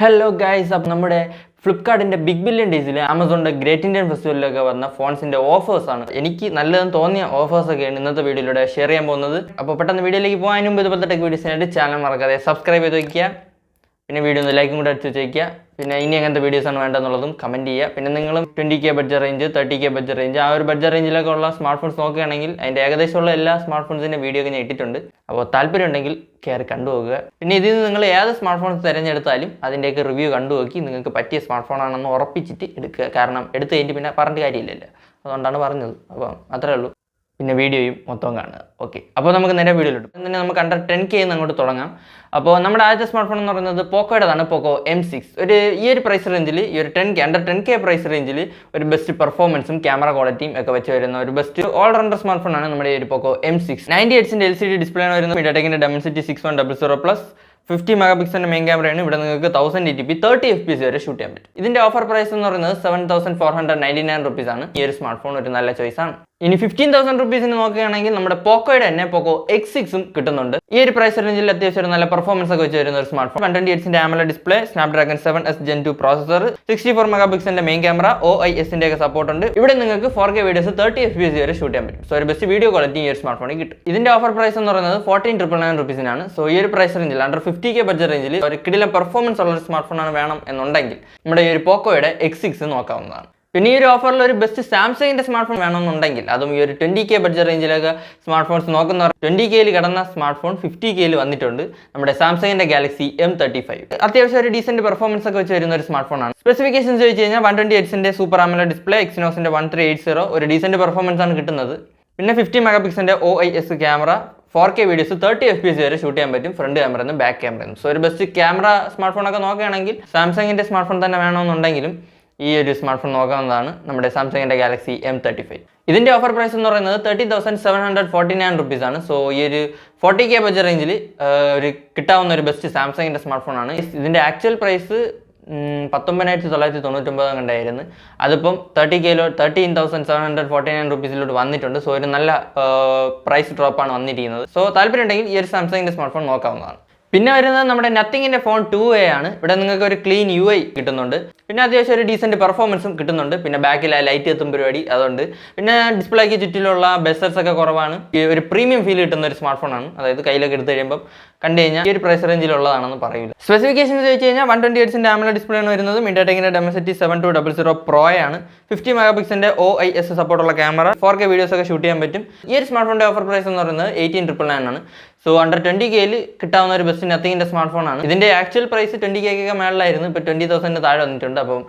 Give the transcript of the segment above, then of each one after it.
Hello guys, അപ്പോൾ നമ്മുടെ ഫ്ലിപ്കാർട്ടിൻ്റെ big billion ഡേയ്സിൽ ആമസോണിൻ്റെ ഗ്രേറ്റ് ഇന്ത്യൻ ഫെസ്റ്റിവലിലൊക്കെ വന്ന ഫോൺസിൻ്റെ ഓഫേഴ്സാണ്. എനിക്ക് നല്ലതെന്ന് തോന്നിയ ഓഫേഴ്സൊക്കെയാണ് ഇന്നത്തെ വീഡിയോയിലൂടെ ഷെയർ ചെയ്യാൻ പോകുന്നത്. അപ്പോൾ പെട്ടെന്ന് വീഡിയോയിലേക്ക് പോകാൻ മുമ്പ് ഇതുപോലത്തെ ടെക് വീഡിയോസിനായിട്ട് ചാനൽ മറക്കാതെ സബ്സ്ക്രൈബ് ചെയ്ത് വയ്ക്കുക. പിന്നെ വീഡിയോ ഒന്ന് ലൈക്കും കൂടെ അടിച്ച് വെച്ചേക്കുക. പിന്നെ ഇനി എങ്ങനത്തെ വീഡിയോസാണ് വേണ്ടതെന്നുള്ളതും കമൻറ്റ് ചെയ്യുക. പിന്നെ നിങ്ങൾ 20K budget range, 30K budget range, ആ ഒരു ബഡ്ജറ്റ് റേഞ്ചിലൊക്കെ ഉള്ള സ്മാർട്ട് ഫോൺസ് നോക്കുകയാണെങ്കിൽ അതിൻ്റെ ഏകദേശമുള്ള എല്ലാ സ്മാർട്ട് ഫോൺസിൻ്റെ വീഡിയോ ഒക്കെ ഞാൻ ഇട്ടിട്ടുണ്ട്. അപ്പോൾ താല്പര്യം ഉണ്ടെങ്കിൽ കയറി കണ്ടുപോകുക. പിന്നെ ഇതിൽ നിന്ന് നിങ്ങൾ ഏത് സ്മാർട്ട് ഫോൺസ് തിരഞ്ഞെടുത്താലും അതിൻ്റെയൊക്കെ റിവ്യൂ കണ്ടുനോക്കി നിങ്ങൾക്ക് പറ്റിയ സ്മാർട്ട് ഫോണാണെന്ന് ഉറപ്പിച്ചിട്ട് എടുക്കുക. കാരണം എടുത്ത് കഴിഞ്ഞിട്ട് പിന്നെ പറഞ്ഞിട്ട് കാര്യമില്ലല്ലോ, അതുകൊണ്ടാണ് പറഞ്ഞത്. അപ്പോൾ അത്രേ ഉള്ളൂ. പിന്നെ വീഡിയോയും മൊത്തം കാണുക. ഓക്കെ, അപ്പോൾ നമുക്ക് നേരെ വീഡിയോയിലിട്ടു. തന്നെ നമുക്ക് അണ്ടർ 10K അങ്ങോട്ട് തുടങ്ങാം. അപ്പോൾ നമ്മുടെ ആദ്യത്തെ സ്മാർട്ട് ഫോൺ എന്ന് പറയുന്നത് പോക്കോയുടേതാണ്, പോക്കോ M6. ഈ ഒരു പ്രൈസ് റേഞ്ചിൽ, ഈ ഒരു 10K അണ്ടർ 10K പ്രൈസ് റേഞ്ചിൽ ഒരു ബെസ്റ്റ് പെർഫോമൻസും ക്യാമറ ക്വാളിറ്റിയും ഒക്കെ വെച്ച് വരുന്ന ഒരു ബെസ്റ്റ് ഓൾറൗണ്ടർ സ്മാർട്ട് ഫോണാണ് നമ്മുടെ ഈ ഒരു പോക്കോ M6. 90Hz LCD ഡിസ്പ്ലേ ആണ് വരുന്നത്. MediaTekന്റെ Dimensity 6100+. 50 മെഗാപിക്സലിന്റെ മെയിൻ ക്യാമറയാണ്. ഇവിടെ നിങ്ങൾക്ക് 1080p 30 FPS വരെ ഷൂട്ട് ചെയ്യാൻ പറ്റും. ഇതിന്റെ ഓഫർ പ്രൈസ് എന്ന് പറയുന്നത് 7499 rupees ആണ്. ഈ ഒരു സ്മാർട്ട് ഫോൺ ഒരു നല്ല ചോയ്സ് ആണ്. ഇനി 15,000 rupeesന് നോക്കുകയാണെങ്കിൽ നമ്മുടെ പോക്കോയുടെ തന്നെ പോക്കോ X6ഉം കിട്ടുന്നുണ്ട്. ഈ ഒരു പ്രൈസ് റേഞ്ചിൽ അത്യാവശ്യം ഒരു നല്ല പെർഫോമൻസ് ഒക്കെ വെച്ച് വരുന്ന ഒരു smart phone. 120Hz AMOLED display, Snapdragon 7S Gen 2 processor, 64 മെഗാപിക്സലിന്റെ മെയിൻ ക്യാമറ, OIS-ന്റെ ഒക്കെ സപ്പോർട്ട് ഉണ്ട്. ഇവിടെ നിങ്ങൾക്ക് 4K വീഡിയോസ് 30 FPS വരെ ഷൂട്ട് ചെയ്യാൻ പറ്റും. സോ ഒരു ബെസ്റ്റ് വീഡിയോ ക്വാളിറ്റി ഈ ഒരു സ്മാർട്ട് ഫോണിൽ കിട്ടും. ഇതിന്റെ ഓഫർ പ്രൈസ് എന്ന് പറയുന്നത് 14,999 rupeesനാണ്. സോ ഈ ഒരു പ്രൈസ് റേഞ്ചിൽ അണ്ടർ 50K ബഡ്ജറ്റ് റേഞ്ചിൽ ഒരു കിടിലൻ പെർഫോമൻസ് ഉള്ള ഒരു സ്മാർട്ട് ഫോണാണ് വേണം എന്നുണ്ടെങ്കിൽ നമ്മുടെ ഈ ഒരു പോക്കോയുടെ X6 നോക്കാവുന്നതാണ്. പിന്നെ ഈ ഒരു ഓഫറിൽ ഒരു ബെസ്റ്റ് സാംസങ്ങിന്റെ സ്മാർട്ട് ഫോൺ വേണമെന്നുണ്ടെങ്കിൽ, അതും ഈ ഒരു 20K ബഡ്ജറ്റ് റേഞ്ചിലൊക്കെ സ്മാർട്ട് ഫോൺസ് നോക്കുന്നവർ 20Kയിൽ കിടന്ന സ്മാർട്ട് ഫോൺ 50Kയിൽ വന്നിട്ടുണ്ട്. നമ്മുടെ സാംസങ്ങിന്റെ ഗാലക്സി M35 അത്യാവശ്യം ഒരു ഡീസന്റ് പെർഫോമൻസ് ഒക്കെ വെച്ച് വരുന്ന ഒരു സ്മാർട്ട് ഫോണാണ്. സ്പെസിഫിക്കേഷൻസ് ചോദിച്ചു കഴിഞ്ഞാൽ 120Hzന്റെ സൂപ്പർ AMOLED ഡിസ്പ്ലേ, എക്സിനോസിന്റെ 1380 ഒരു ഡീസന്റ് പെർഫോമൻസ് ആണ് കിട്ടുന്നത്. പിന്നെ 50 മെഗാപിക്സലിന്റെ OIS camera, 4K videos 30 FPS വരെ ഷൂട്ട് ചെയ്യാൻ പറ്റും, front camera back camera. So ഒരു ബെസ്റ്റ് ക്യാമറ സ്മാർട്ട് ഫോൺ ഒക്കെ നോക്കുകയാണെങ്കിൽ സാംസങ്ങിന്റെ സ്മാർട്ട് ഫോൺ തന്നെ വേണമെന്നുണ്ടെങ്കിലും ഈ ഒരു സ്മാർട്ട് ഫോൺ നോക്കാവുന്നതാണ്, നമ്മുടെ സാംസങ്ങിന്റെ ഗാലക്സി M35. ഇതിന്റെ ഓഫർ പ്രൈസ് എന്ന് പറയുന്നത് 30,749 rupees ആണ്. സോ ഈ ഒരു 40K ബഡ്ജറ്റ് റേഞ്ചിൽ ഒരു കിട്ടാവുന്ന ഒരു ബെസ്റ്റ് സാംസങ്ങിന്റെ സ്മാർട്ട് ഫോൺ ആണ്. ഇതിന്റെ ആക്ച്വൽ പ്രൈസ് 19,999 കണ്ടായിരുന്നു. അതിപ്പം 30Kയിലോ 13,749 rupeesലോട്ട് വന്നിട്ടുണ്ട്. സോ ഒരു നല്ല പ്രൈസ് ഡ്രോപ്പാണ് വന്നിരിക്കുന്നത്. സോ താല്പര്യം ഉണ്ടെങ്കിൽ ഈ ഒരു സാംസങ്ങിന്റെ സ്മാർട്ട് ഫോൺ നോക്കാവുന്നതാണ്. പിന്നെ വരുന്നത് നമ്മുടെ നത്തിങ്ങിന്റെ ഫോൺ 2A ആണ്. ഇവിടെ നിങ്ങൾക്ക് ഒരു ക്ലീൻ UI കിട്ടുന്നുണ്ട്. പിന്നെ അത്യാവശ്യം ഒരു ഡീസന്റ് പെർഫോമൻസും കിട്ടുന്നുണ്ട്. പിന്നെ ബാക്കിൽ ലൈറ്റ് എത്തും പരിപാടി അതുണ്ട്. പിന്നെ ഡിസ്പ്ലേക്ക് ചുറ്റിലുള്ള ബെസൽസ് ഒക്കെ കുറവാണ്. ഈ ഒരു പ്രീമിയം ഫീൽ കിട്ടുന്ന ഒരു സ്മാർട്ട് ഫോണാണ്. അതായത് കയ്യിലൊക്കെ എടുത്ത് കഴിയുമ്പോൾ കണ്ടു കഴിഞ്ഞാൽ ഈ ഒരു പ്രൈസ് റേഞ്ചിലുള്ളതാണെന്ന് പറയില്ല. സ്പെസിഫിക്കേഷൻസ് ചോദിച്ചു കഴിഞ്ഞാൽ 120Hzന്റെ AMOLED ഡിസ്പ്ലേ ആണ് വരുന്നത്. MediaTekന്റെ Dimensity 7200 Pro ആണ്. 50 മെഗാപിക്സലിന്റെ OIS സപ്പോർട്ടുള്ള ക്യാമറ, 4K വീഡിയോസ് ഒക്കെ ഷൂട്ട് ചെയ്യാൻ പറ്റും. ഈ ഒരു സ്മാർട്ട് ഫോണിന്റെ ഓഫർ പ്രൈസ് എന്ന് പറയുന്നത് 18,999 ആണ്. സോ അണ്ടർ 20Kയിൽ കിട്ടാവുന്ന ഒരു ബെസ്റ്റ് നത്തിങ്ങിന്റെ സ്മാർട്ട് ഫോൺ ആണ്. ഇതിന്റെ ആക്ച്വൽ പ്രൈസ് 20K മേളിലായിരുന്നു. ഇപ്പോൾ 20,000 താഴെ വന്നിട്ടുണ്ട്. അപ്പം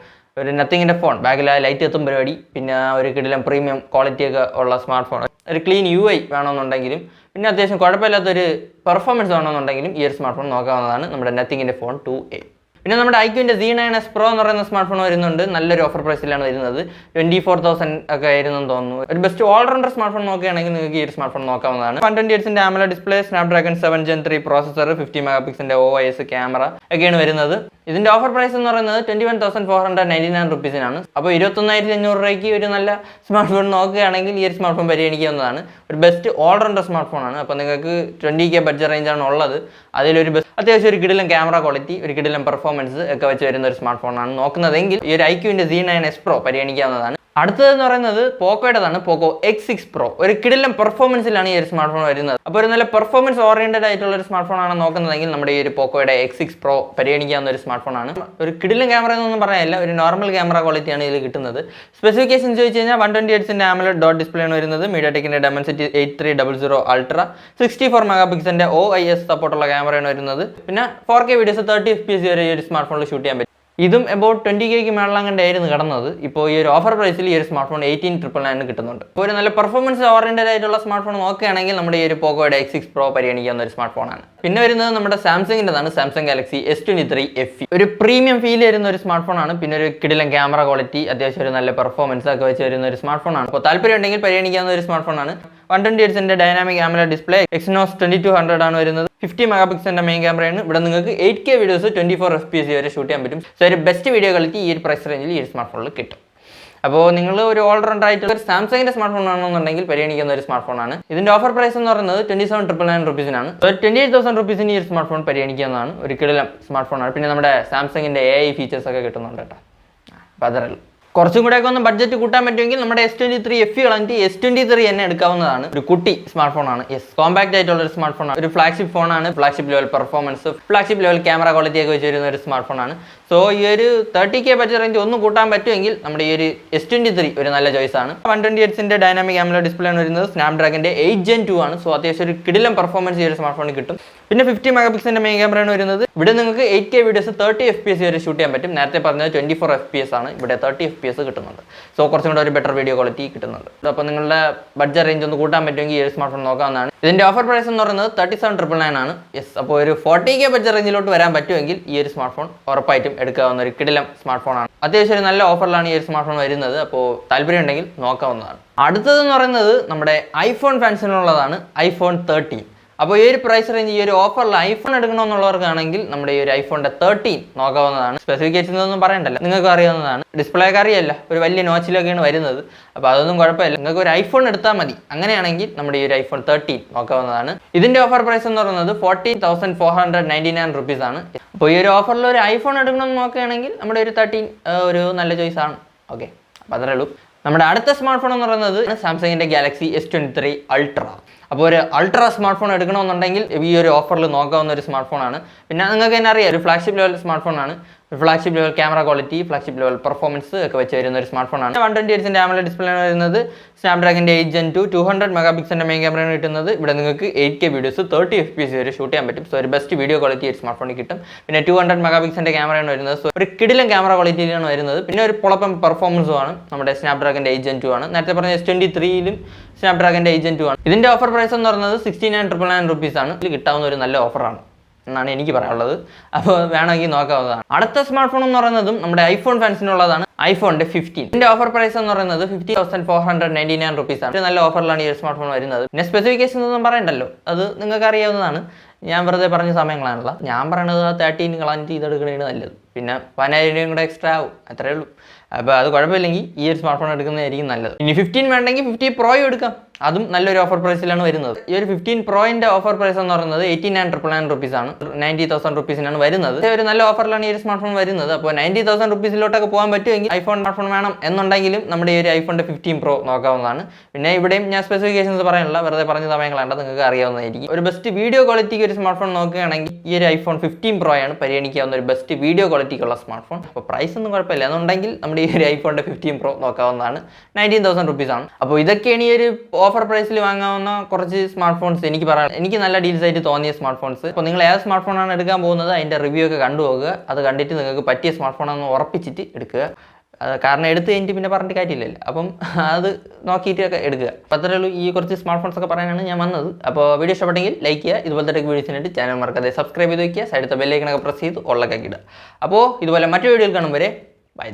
ഒരു നത്തിങ്ങിന്റെ ഫോൺ, ബാക്കിൽ ലൈറ്റ് എത്തും പരിപാടി, പിന്നെ ഒരു കിടിലം പ്രീമിയം ക്വാളിറ്റി ഒക്കെ ഉള്ള സ്മാർട്ട് ഫോൺ, ഒരു ക്ലീൻ UI വേണമെന്നുണ്ടെങ്കിലും, പിന്നെ അത്യാവശ്യം കുഴപ്പമില്ലാത്തൊരു പെർഫോമൻസ് വേണമെന്നുണ്ടെങ്കിലും ഈ ഒരു സ്മാർട്ട് ഫോൺ നോക്കാവുന്നതാണ്, നമ്മുടെ നത്തിങ്ങിന്റെ ഫോൺ 2A. പിന്നെ നമ്മുടെ iQന്റെ Z9S Pro എന്ന് പറയുന്ന സ്മാർട്ട് ഫോൺ വരുന്നുണ്ട്. നല്ലൊരു ഓഫർ പ്രൈസിലാണ് വരുന്നത്. 24,000 ഒക്കെ ആയിരുന്നു തോന്നുന്നു. ഒരു ബെസ്റ്റ് ഓൾറൗണ്ടർ സ്മാർട്ട് ഫോൺ നോക്കുകയാണെങ്കിൽ നിങ്ങൾക്ക് ഈ ഒരു സ്മാർട്ട് ഫോൺ നോക്കാവുന്നതാണ്. 120Hzന്റെ AMOLED display, Snapdragon 7 Gen 3 processor, 50 മെഗാപിക്സലിന്റെ OIS ക്യാമറ ഒക്കെയാണ് വരുന്നത്. ഇതിന്റെ ഓഫർ പ്രൈസ് എന്ന് പറയുന്നത് 21,499 rupeesനാണ്. അപ്പോൾ 21,500 രൂപയ്ക്ക് ഒരു നല്ല സ്മാർട്ട് ഫോൺ നോക്കുകയാണെങ്കിൽ ഈ ഒരു സ്മാർട്ട് ഫോൺ പരിഗണിക്കാവുന്നതാണ്. ഒരു ബെസ്റ്റ് ഓൾറൗണ്ടർ സ്മാർട്ട് ഫോണാണ്. അപ്പോൾ നിങ്ങൾക്ക് 20K ബഡ്ജറ്റ് റേഞ്ചാണ് ഉള്ളത്. അതിലൊരു അത്യാവശ്യം ഒരു കിടിലൻ ക്യാമറ ക്വാളിറ്റി, ഒരു കിടിലൻ പെർഫോമൻസ് ഒക്കെ വെച്ച് വരുന്ന ഒരു സ്മാർട്ട് ഫോണാണ് നോക്കുന്നതെങ്കിൽ ഈ ഒരു iQന്റെ Z9S Pro പരിഗണിക്കാവുന്നതാണ്. അടുത്തതെന്ന് പറയുന്നത് പോക്കോയുടേതാണ്, പോക്കോ X6 Pro. ഒരു കിടിലൻ പെർഫോമൻസിലാണ് ഈ ഒരു സ്മാർട്ട് ഫോൺ വരുന്നത്. അപ്പോൾ ഒരു നല്ല പെർഫോമൻസ് ഓറിയന്റഡ് ആയിട്ടുള്ള ഒരു സ്മാർട്ട് ഫോൺ ആണ് നോക്കുന്നതെങ്കിൽ നമ്മുടെ ഈ ഒരു പോക്കോയുടെ X6 Pro പരിഗണിക്കാവുന്ന ഒരു സ്മാർട്ട് ഫോൺ ആണ്. ഒരു കിടിലൻ ക്യാമറ എന്നൊന്നും പറയാനില്ല, ഒരു നോർമൽ ക്യാമറ ക്വാളിറ്റിയാണ് ഇതിൽ കിട്ടുന്നത്. സ്പെസിഫിക്കേഷൻസ് ചോദിച്ചു കഴിഞ്ഞാൽ 120Hzന്റെ AMOLED ഡോട്ട് ഡിസ്പ്ലേ ആണ് വരുന്നത്. MediaTekന്റെ Dimensity 8300 Ultra, 64 മെഗാപിക്സലിന്റെ OIS സപ്പോർട്ടുള്ള ക്യാമറയാണ് വരുന്നത്. പിന്നെ 4K വീഡിയോസ് 30 FPS വരെ ഈ ഒരു സ്മാർട്ട് ഫോണിൽ ഷൂട്ട് ചെയ്യാൻ പറ്റും. ഇതും എബൌട്ട് 20Kക്ക് മേളിലും കണ്ടായിരുന്നു കിടന്നത്. ഇപ്പോൾ ഈ ഒരു ഓഫർ പ്രൈസിൽ ഈ ഒരു സ്മാർട്ട് ഫോൺ 18,999 കിട്ടുന്നുണ്ട്. ഇപ്പോൾ ഒരു നല്ല പെർഫോമൻസ് ഓറിയന്റഡ് ആയിട്ടുള്ള സ്മാർട്ട് ഫോൺ നോക്കുകയാണെങ്കിൽ നമ്മുടെ ഈ ഒരു പോക്കോയുടെ X6 Pro പരിഗണിക്കാവുന്ന ഒരു സ്മാർട്ട് ഫോണാണ്. പിന്നെ വരുന്നത് നമ്മുടെ സാംസങ്ങിൻ്റെതാണ്, സാംസങ് ഗാലക്സി S23 FE. ഒരു പ്രീമിയം ഫീൽ വരുന്ന ഒരു സ്മാർട്ട് ഫോണാണ്. പിന്നെ ഒരു കിടിലൻ ക്യാമറ ക്വാളിറ്റി, അത്യാവശ്യം ഒരു നല്ല പെർഫോമൻസ് ഒക്കെ വെച്ച് വരുന്ന ഒരു സ്മാർട്ട് ഫോണാണ്. അപ്പോൾ താല്പര്യം ഉണ്ടെങ്കിൽ പരിഗണിക്കാവുന്ന ഒരു സ്മാർട്ട് ഫോണാണ്. 120Hzന്റെ ഡൈനാമിക് AMOLED ഡിസ്പ്ലേ, Exynos 2200 ആണ് വരുന്നത്. 50 മെഗാപിക്സലിന്റെ മെയിൻ ക്യാമറയാണ്. ഇവിടെ നിങ്ങൾക്ക് 8K വീഡിയോസ് 24 FPS വരെ ഷൂട്ട് ചെയ്യാൻ പറ്റും. സോ ഒരു ബെസ്റ്റ് വീഡിയോ ക്വാളിറ്റി ഈ ഒരു പ്രൈസ് റേഞ്ചിൽ ഈ ഒരു സ്മാർട്ട് ഫോണിൽ കിട്ടും. അപ്പോൾ നിങ്ങൾ ഒരു ഓൾറൗണ്ടർ ആയിട്ട് ഒരു സാംസങ്ങിന്റെ സ്മാർട്ട് ഫോൺ ആണെന്നുണ്ടെങ്കിൽ പരിഗണിക്കുന്ന ഒരു സ്മാർട്ട് ഫോണാണ്. ഇതിന്റെ ഓഫർ പ്രൈസ് എന്ന് പറയുന്നത് 27,999 റുപ്പീസിനാണ്. 28,000 റുപ്പീസിന് ഈ ഒരു സ്മാർട്ട് ഫോൺ പരിഗണിക്കുന്നതാണ്. ഒരു കിടിലം സ്മാർട്ട് ഫോണാണ്. പിന്നെ നമ്മുടെ സാംസങ്ങിന്റെ AI ഫീച്ചേഴ്സ് ഒക്കെ കിട്ടുന്നുണ്ട് കേട്ടോ. അപ്പോൾ അതേ ഉള്ളൂ. കുറച്ചും കൂടെയൊക്കെ ഒന്ന് ബഡ്ജറ്റ് കൂട്ടാൻ പറ്റുമെങ്കിൽ നമ്മുടെ S23 FE കളഞ്ഞിട്ട് S23 തന്നെ എടുക്കാവുന്നതാണ്. ഒരു കുട്ടി സ്മാർട്ട് ഫോണാണ്. കോമ്പാക്ട് ആയിട്ടുള്ള ഒരു സ്മാർട്ട് ഫോണാണ്. ഒരു ഫ്ലാഗ്ഷിപ്പ് ഫോണാണ്. Flagship level performance, flagship level camera quality ഒക്കെ വെച്ച് വരുന്ന ഒരു സ്മാർട്ട് ഫോണാണ്. സോ ഈ ഒരു 30K ബഡ്ജറ്റ് റേഞ്ച് ഒന്ന് കൂട്ടാൻ പറ്റുമെങ്കിൽ നമ്മുടെ ഈ ഒരു S23 ഒരു നല്ല ചോയ്സ് ആണ്. 120Hz ഡൈനാമിക് AMOLED ഡിസ്പ്ലേ ആണ് വരുന്നത്. സ്നാപ്ഡ്രാഗന്റെ 8 Gen 2 ആണ്. സോ അത്യാവശ്യം ഒരു കിടിലം പെർഫോമൻസ് ഈ ഒരു സ്മാർട്ട് ഫോണിൽ കിട്ടും. പിന്നെ 50 മെഗാപിക്സലിന്റെ മെയിൻ ക്യാമറയാണ് വരുന്നത്. ഇവിടെ നിങ്ങൾക്ക് 8K വീഡിയോസ് 30 FPS വരെ ഷൂട്ട് ചെയ്യാൻ പറ്റും. നേരത്തെ പറഞ്ഞത് 24 FPS ആണ്. ഇവിടെ 30 FPS കിട്ടുന്നുണ്ട്. സോ കുറച്ചും കൂടെ ഒരു ബെറ്റർ വീഡിയോ ക്വാളിറ്റി കിട്ടുന്നുണ്ട്. അപ്പോൾ നിങ്ങളുടെ ബഡ്ജറ്റ് റേഞ്ച് ഒന്ന് കൂട്ടാൻ പറ്റുമെങ്കിൽ ഈ ഒരു സ്മാർട്ട് ഫോൺ നോക്കാവുന്നതാണ്. ഇതിന്റെ ഓഫർ പ്രൈസ് എന്ന് പറയുന്നത് 37,999 ആണ്. അപ്പോൾ ഒരു 40K ബഡ്ജറ്റ് റേഞ്ചിലോട്ട് വരാൻ പറ്റുമെങ്കിൽ ഈ ഒരു സ്മാർട്ട് ഫോൺ ഉറപ്പായിട്ടും എടുക്കാവുന്ന ഒരു കിടിലം സ്മാർട്ട് ഫോണാണ്. അത്യാവശ്യം ഒരു നല്ല ഓഫറിലാണ് ഈ ഒരു സ്മാർട്ട് ഫോൺ വരുന്നത്. അപ്പോൾ താല്പര്യം ഉണ്ടെങ്കിൽ നോക്കാവുന്നതാണ്. അടുത്തതെന്ന് പറയുന്നത് നമ്മുടെ ഐഫോൺ ഫാൻസിനുള്ളതാണ്. iPhone 13. അപ്പോൾ ഈ ഒരു പ്രൈസ് റേഞ്ച് ഈ ഒരു ഓഫറിൽ ഐഫോൺ എടുക്കണമെന്നുള്ളവർക്കാണെങ്കിൽ നമ്മുടെ ഈ ഒരു ഐഫോണിന്റെ 13 നോക്കാവുന്നതാണ്. സ്പെസിഫിക്കേഷൻസ് ഒന്നും പറയണ്ടല്ലോ, നിങ്ങൾക്ക് അറിയാവുന്നതാണ്. ഡിസ്പ്ലേ ഒക്കെ അറിയല്ല, ഒരു വലിയ നോച്ചിലൊക്കെയാണ് വരുന്നത്. അപ്പോൾ അതൊന്നും കുഴപ്പമില്ല, നിങ്ങൾക്ക് ഒരു ഐഫോൺ എടുത്താൽ മതി. അങ്ങനെയാണെങ്കിൽ നമ്മുടെ ഈ ഒരു iPhone 13 നോക്കാവുന്നതാണ്. ഇതിന്റെ ഓഫർ പ്രൈസ് എന്ന് പറയുന്നത് 14,499 റുപ്പീസ് ആണ്. അപ്പോൾ ഈ ഒരു ഓഫറിൽ ഒരു ഐഫോൺ എടുക്കണമെന്ന് നോക്കുകയാണെങ്കിൽ നമ്മുടെ ഒരു 13 ഒരു നല്ല ചോയ്സ് ആണ്. ഓക്കെ, അപ്പോൾ അത്രേ ഉള്ളൂ. നമ്മുടെ അടുത്ത സ്മാർട്ട് ഫോൺ എന്ന് പറയുന്നത് സാംസങ്ങിന്റെ ഗാലക്സി S23 അൾട്ര. അപ്പോൾ ഒരു അൾട്രാ സ്മാർട്ട് ഫോൺ എടുക്കണമെന്നുണ്ടെങ്കിൽ ഈ ഒരു ഓഫറിൽ നോക്കാവുന്ന ഒരു സ്മാർട്ട് ഫോണാണ്. പിന്നെ നിങ്ങൾക്ക് തന്നെ അറിയാം, ഒരു ഫ്ലാഗ്ഷിപ്പ് ലെവൽ സ്മാർട്ട് ഫോണാണ്. Flagship level camera quality, flagship level performance ഒക്കെ വെച്ച് വരുന്ന ഒരു സ്മാർട്ട് ഫോണാണ്. 120Hz AMOLED ഡിസ്പ്ലേ ആണ് വരുന്നത്. സ്നാപ്ഡ്രാഗന്റെ 8 Gen 2 200 മെഗാപിക്സലിന്റെ മെയിൻ ക്യാമറയാണ് കിട്ടുന്നത്. ഇവിടെ നിങ്ങൾക്ക് 8K വീഡിയോസ് 30 FPS വരെ ഷൂട്ട് ചെയ്യാൻ പറ്റും. സോ ഒരു ബെസ്റ്റ് വീഡിയോ ക്വാളിറ്റി ഒരു സ്മാർട്ട് ഫോണിൽ കിട്ടും. പിന്നെ 200 മെഗാപിക്സലിന്റെ ക്യാമറയാണ് വരുന്നത്. സോ ഒരു കിടിലം ക്യാമറ ക്വാളിറ്റിയിലാണ് വരുന്നത്. പിന്നെ ഒരു പൊളപ്പം പെർഫോമൻസും ആണ്. നമ്മുടെ സ്നാപ്ഡ്രാഗന്റെ 8 Gen 2 ആണ്. നേരത്തെ പറഞ്ഞ S23യിലും സ്നാപ്ഡ്രാഗന്റെ 8 Gen 2 ആണ്. ഇതിന്റെ ഓഫർ പ്രൈസ് എന്ന് പറയുന്നത് 69,999 റുപ്പീസ് ആണ്. ഇതിൽ കിട്ടാവുന്ന ഒരു നല്ല ഓഫറാണ് എന്നാണ് എനിക്ക് പറയാനുള്ളത്. അപ്പോൾ വേണമെങ്കിൽ നോക്കാവുന്നതാണ്. അടുത്ത സ്മാർട്ട് ഫോൺ എന്ന് പറയുന്നതും നമ്മുടെ ഐഫോൺ ഫാൻസിനുള്ളതാണ്. iPhoneന്റെ 15. ഇതിന്റെ ഓഫർ പ്രൈസ് എന്ന് പറയുന്നത് 50,499 റുപ്പീസ് ആണ്. നല്ല ഓഫറിലാണ് ഈ ഒരു സ്മാർട്ട് ഫോൺ വരുന്നത്. പിന്നെ സ്പെസിഫിക്കേഷൻസ് ഒന്നും പറയണ്ടല്ലോ, അത് നിങ്ങൾക്ക് അറിയാവുന്നതാണ്. ഞാൻ വെറുതെ പറഞ്ഞ സമയങ്ങളാണല്ലോ. ഞാൻ പറയണത് 13 കളഞ്ഞിട്ട് ഇതെടുക്കണതാണ് നല്ലത്. പിന്നെ 10,000 കൂടെ എക്സ്ട്രാ ആവും, അത്രേ ഉള്ളൂ. അപ്പോൾ അത് കുഴപ്പമില്ലെങ്കിൽ ഈ ഒരു സ്മാർട്ട് ഫോൺ എടുക്കുന്നതായിരിക്കും നല്ലത്. ഇനി 15 വേണ്ടെങ്കിൽ 50 Pro എടുക്കാം. അതും നല്ലൊരു ഓഫർ പ്രൈസിലാണ് വരുന്നത്. ഈ ഒരു 15 Proന്റെ ഓഫർ പ്രൈസ് എന്ന് പറയുന്നത് 89,999 റുപ്പീസ് ആണ്. 90,000 റുപ്പീസിനാണ് വരുന്നത്. ഒരു നല്ല ഓഫറിലാണ് ഈ ഒരു സ്മാർട്ട് ഫോൺ വരുന്നത്. അപ്പോൾ 90,000 റുപ്പീസിലോട്ടൊക്കെ പോകാൻ പറ്റുമെങ്കിൽ ഐഫോൺ സ്മാർട്ട് ഫോൺ വേണം എന്നുണ്ടെങ്കിലും നമ്മുടെ ഈ ഒരു iPhoneന്റെ 15 Pro നോക്കാവുന്നതാണ്. പിന്നെ ഇവിടെയും ഞാൻ സ്പെസിഫിക്കേഷൻസ് പറയാനുള്ള, വെറുതെ പറഞ്ഞ സമയങ്ങളാണ്, നിങ്ങൾക്ക് അറിയാവുന്നതായിരിക്കും. ഒരു ബെസ്റ്റ് വീഡിയോ ക്വാളിറ്റിക്ക് ഒരു സ്മാർട്ട് ഫോൺ നോക്കുകയാണെങ്കിൽ ഈ ഒരു iPhone 15 Pro ആണ് പരിഗണിക്കാവുന്ന ഒരു ബെസ്റ്റ് വീഡിയോ ക്വാളിറ്റിക്കുള്ള സ്മാർട്ട് ഫോൺ. അപ്പോൾ പ്രൈസ് ഒന്നും കുഴപ്പമില്ല എന്നുണ്ടെങ്കിൽ നമ്മുടെ ഈ ഒരു iPhoneന്റെ 15 Pro നോക്കാവുന്നതാണ്. 19,000 റുപ്പീസ് ആണ്. അപ്പോൾ ഇതൊക്കെയാണ് ഈ ഒരു ഓഫർ പ്രൈസിൽ വാങ്ങാവുന്ന കുറച്ച് സ്മാർട്ട് ഫോൺസ് എനിക്ക് പറയാം. എനിക്ക് നല്ല ഡീൽസ് ആയിട്ട് തോന്നിയ സ്മാർട്ട് ഫോൺസ്. അപ്പോൾ നിങ്ങൾ ഏത് സ്മാർട്ട് ഫോണാണ് എടുക്കാൻ പോകുന്നത് അതിൻ്റെ റിവ്യൂ ഒക്കെ കണ്ടുപോകുക. അത് കണ്ടിട്ട് നിങ്ങൾക്ക് പറ്റിയ സ്മാർട്ട് ഫോണാണെന്ന് ഉറപ്പിച്ചിട്ട് എടുക്കുക. കാരണം എടുത്ത് കഴിഞ്ഞിട്ട് പിന്നെ പറഞ്ഞിട്ട് കാര്യമില്ലല്ലോ. അപ്പം അത് നോക്കിയിട്ടൊക്കെ എടുക്കുക. അപ്പോൾ അത്രേ ഉള്ളൂ. ഈ കുറച്ച് സ്മാർട്ട് ഫോൺസ് ഒക്കെ പറയാനാണ് ഞാൻ വന്നത്. അപ്പോൾ വീഡിയോ ഇഷ്ടപ്പെട്ടെങ്കിൽ ലൈക്ക് ചെയ്യുക. ഇതുപോലത്തെ വീഡിയോസിനായിട്ട് ചാനൽ മറക്കാതെ സബ്സ്ക്രൈബ് ചെയ്ത് വയ്ക്കുക. സൈഡത്തെ ബെല്ലൈക്കണൊക്കെ പ്രസ് ചെയ്ത് ഉള്ളൊക്കെ ഇടുക. അപ്പോൾ ഇതുപോലെ മറ്റു വീഡിയോയിൽ കാണും വരെ ബൈ.